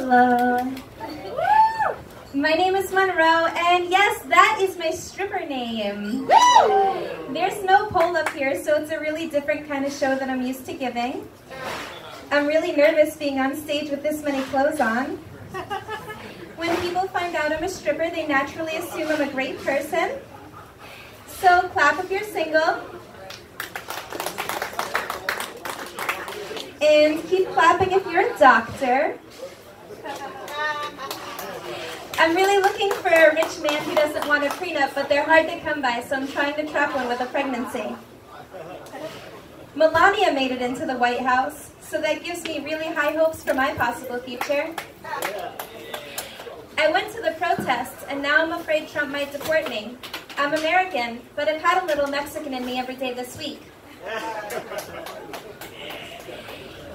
Hello. My name is Monroe, and yes, that is my stripper name. There's no pole up here, so it's a really different kind of show that I'm used to giving. I'm really nervous being on stage with this many clothes on. When people find out I'm a stripper, they naturally assume I'm a great person. So clap if you're single. And keep clapping if you're a doctor. I'm really looking for a rich man who doesn't want a prenup, but they're hard to come by, so I'm trying to trap one with a pregnancy. Melania made it into the White House, so that gives me really high hopes for my possible future. I went to the protests, and now I'm afraid Trump might deport me. I'm American, but I've had a little Mexican in me every day this week.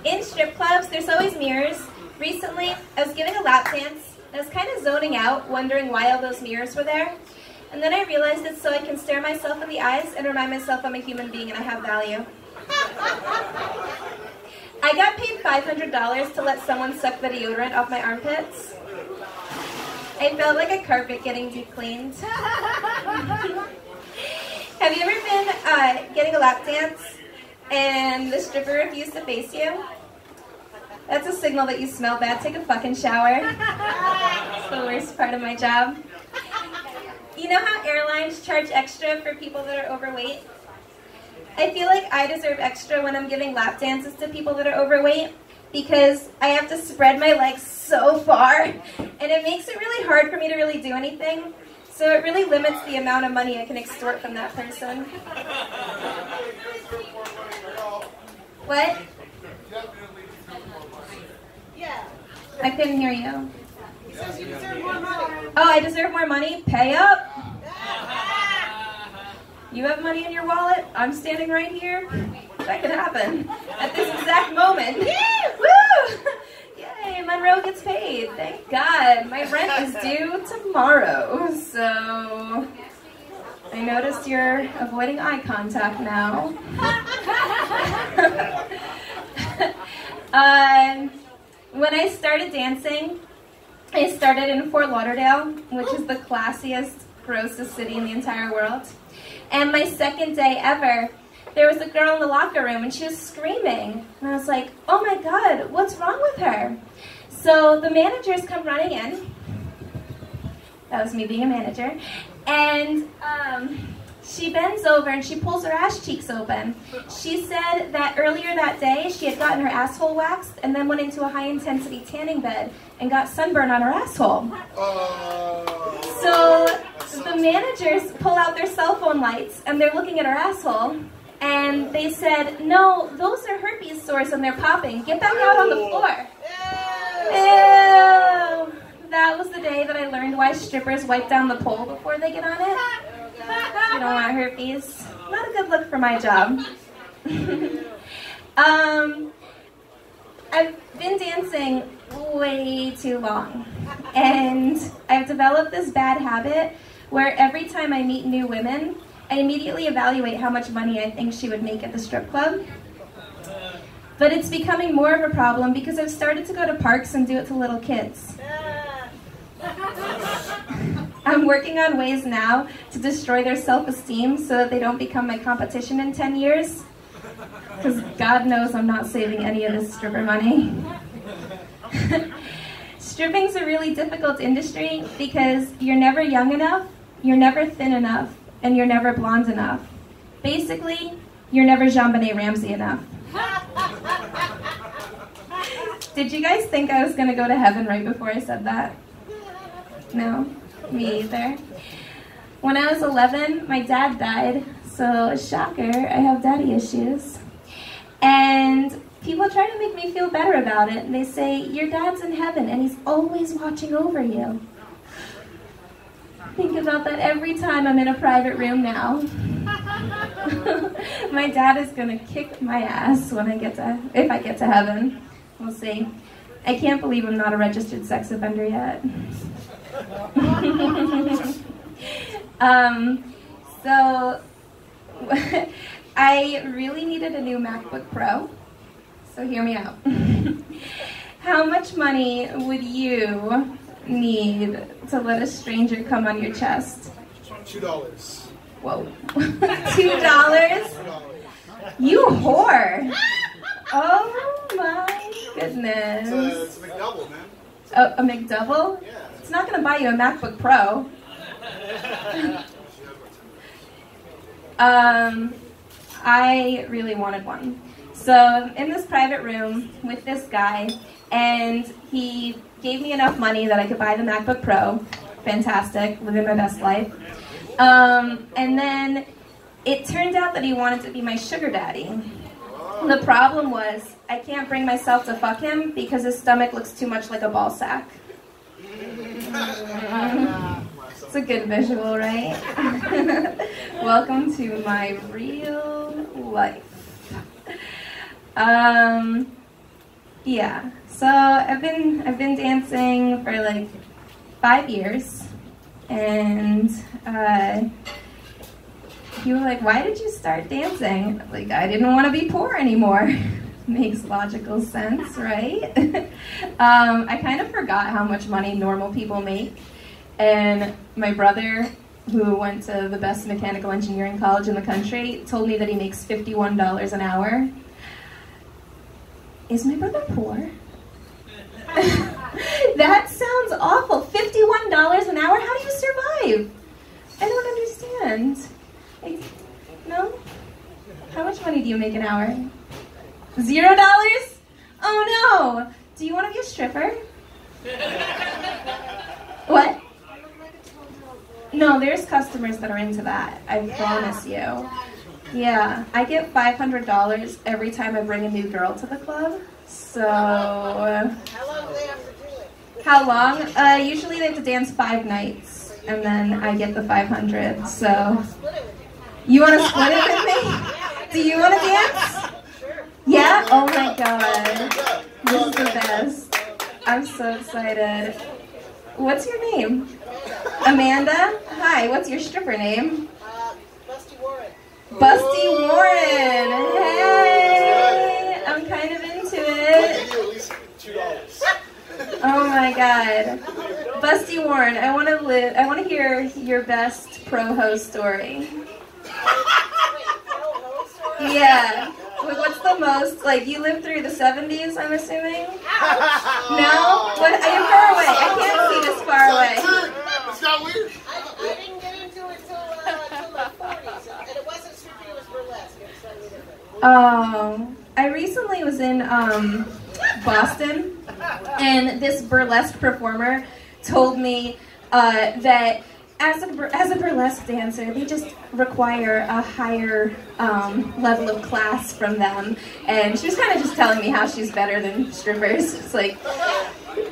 In strip clubs, there's always mirrors. Recently, I was giving a lap dance. I was kind of zoning out, wondering why all those mirrors were there. And then I realized it's so I can stare myself in the eyes and remind myself I'm a human being and I have value. I got paid $500 to let someone suck the deodorant off my armpits. I felt like a carpet getting deep cleaned. Have you ever been getting a lap dance and the stripper refused to face you? That's a signal that you smell bad. Take a fucking shower. It's the worst part of my job. You know how airlines charge extra for people that are overweight? I feel like I deserve extra when I'm giving lap dances to people that are overweight because I have to spread my legs so far and it makes it really hard for me to really do anything. So it really limits the amount of money I can extort from that person. What? Yeah. I couldn't hear you. He says you deserve more money. Oh, I deserve more money? Pay up. You have money in your wallet? I'm standing right here. That could happen at this exact moment. Woo! Yay, Monroe gets paid. Thank God. My rent is due tomorrow. So I noticed you're avoiding eye contact now. When I started dancing, I started in Fort Lauderdale, which is the classiest, grossest city in the entire world. And my second day ever, there was a girl in the locker room and she was screaming. And I was like, oh my God, what's wrong with her? So the managers come running in. That was me being a manager. And she bends over and she pulls her ass cheeks open. She said that earlier that day she had gotten her asshole waxed and then went into a high-intensity tanning bed and got sunburn on her asshole. So the managers pull out their cell phone lights and they're looking at her asshole and they said, no, those are herpes sores and they're popping. Get back out on the floor. Ew. That was the day that I learned why strippers wipe down the pole before they get on it. You don't want herpes. Not a good look for my job. I've been dancing way too long. And I've developed this bad habit where every time I meet new women, I immediately evaluate how much money I think she would make at the strip club. But it's becoming more of a problem because I've started to go to parks and do it to little kids. I'm working on ways now to destroy their self-esteem so that they don't become my competition in 10 years. Because God knows I'm not saving any of this stripper money. Stripping's a really difficult industry because you're never young enough, you're never thin enough, and you're never blonde enough. Basically, you're never JonBenet Ramsey enough. Did you guys think I was going to go to heaven right before I said that? No, me either. When I was 11, my dad died, so shocker, I have daddy issues. And people try to make me feel better about it, and they say, your dad's in heaven and he's always watching over you. Think about that every time I'm in a private room now. My dad is gonna kick my ass when if I get to heaven. We'll see. I can't believe I'm not a registered sex offender yet. So I really needed a new MacBook Pro, so hear me out. How much money would you need to let a stranger come on your chest? $2. Whoa. $2? You whore. Oh my goodness. It's a McDouble, man. A McDouble? Yeah. It's not going to buy you a MacBook Pro. I really wanted one. So I'm in this private room with this guy, and he gave me enough money that I could buy the MacBook Pro. Fantastic, living my best life. And then it turned out that he wanted to be my sugar daddy. The problem was, I can't bring myself to fuck him because his stomach looks too much like a ball sack. It's a good visual, right? Welcome to my real life. Yeah. So I've been dancing for like 5 years, and you were like, "Why did you start dancing?" Like, I didn't want to be poor anymore. Makes logical sense, right? I kind of forgot how much money normal people make. And my brother, who went to the best mechanical engineering college in the country, told me that he makes $51 an hour. Is my brother poor? That sounds awful. $51 an hour? How do you survive? I don't understand. Like, no? How much money do you make an hour? $0? Oh no! Do you want to be a stripper? What? No, there's customers that are into that. I promise you. Yeah, I get $500 every time I bring a new girl to the club. So. How long do they have to do it? How long? Usually they have to dance 5 nights, and then I get the 500. So. You want to split it with me? Do you want to dance? Yeah? Oh my god. This is the best. I'm so excited. What's your name? Amanda? Hi, what's your stripper name? Busty Warren. Busty Warren! Hey! I'm kind of into I'll it. give you at least $2. Oh my god. Busty Warren, I want to hear your best pro-ho story. Yeah. What's the most, like, you lived through the 70s, I'm assuming? No? What? I am far away. I can't see this far away. It's not weird. I didn't get into it till the 40s, and it wasn't stripping, it was burlesque. It was slightly different. Oh, I recently was in Boston, and this burlesque performer told me that as a burlesque dancer, they just require a higher level of class from them. And she was kind of just telling me how she's better than strippers. It's like,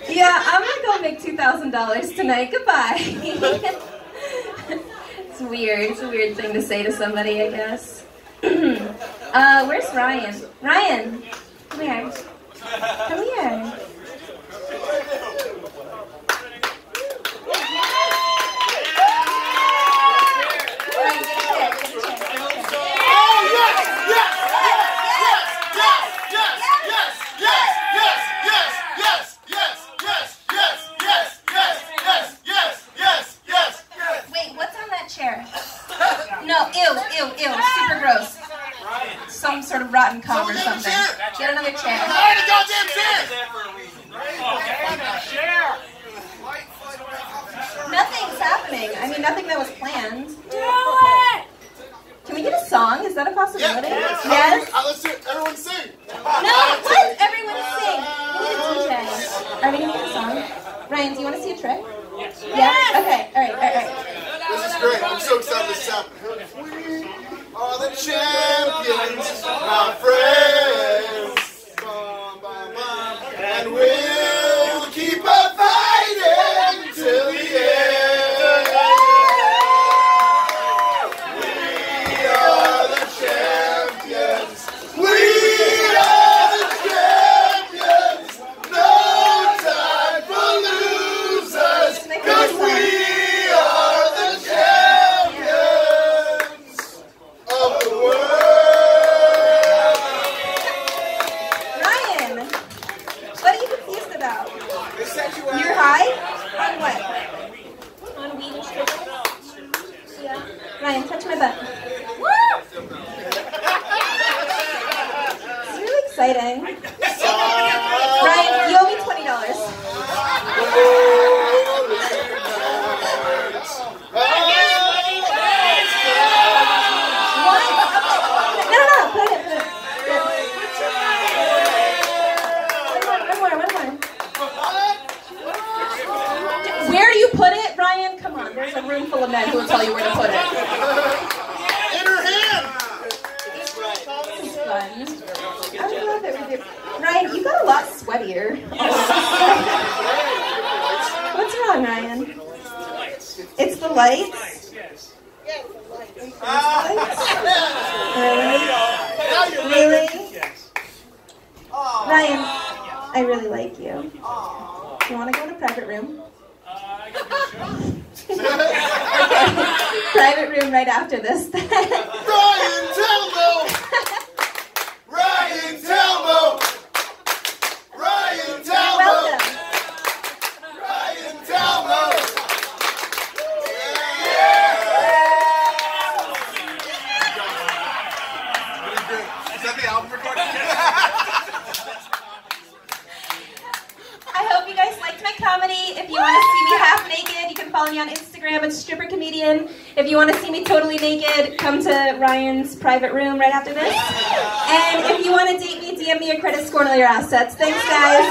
yeah, I'm gonna go make $2,000 tonight. Goodbye. It's weird. It's a weird thing to say to somebody, I guess. Where's Ryan? Ryan, come here. Come here. Super gross. Some sort of rotten cum or something. Get another chair. Nothing's happening. I mean, nothing that was planned. Do it! Can we get a song? Is that a possibility? Yes. Let's do it. Everyone sing. No, what? Everyone sing. We need a DJ. Are we going to get a song? Ryan, do you want to see a trick? Yes. Yeah? Okay. All right. This is great. I'm so excited this is happening. We are the champions, my friends. Bum, bum, bum. And we'll keep on fighting till the end. We are the champions. We are the champions. No time for losers, 'cause we are the champions of the world. exciting. Ryan, you owe me $20. No, put it. One more. Where do you put it, Ryan? Come on, there's a room full of men who will tell you where to put it. In her hand! This is fun. I love it. We do. Ryan, you got a lot sweatier. What's wrong, Ryan? It's the lights? Yeah, the lights. Really? Ryan, I really like you. You want to go in a private room? Okay. Private room right after this. Ryan Telmo! Ryan Telmo! Ryan Telmo! Welcome. Ryan Telmo! Is that the album recording? I hope you guys liked my comedy. If you want to see me half naked, you can follow me on Instagram at Stripper Comedian. If you want to see me totally naked, come to Ryan's private room right after this. And if you want to date me, DM me your credit score and all your assets. Thanks, guys.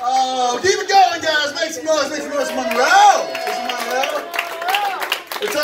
Oh, keep it going, guys. Make some noise, Monroe. It's all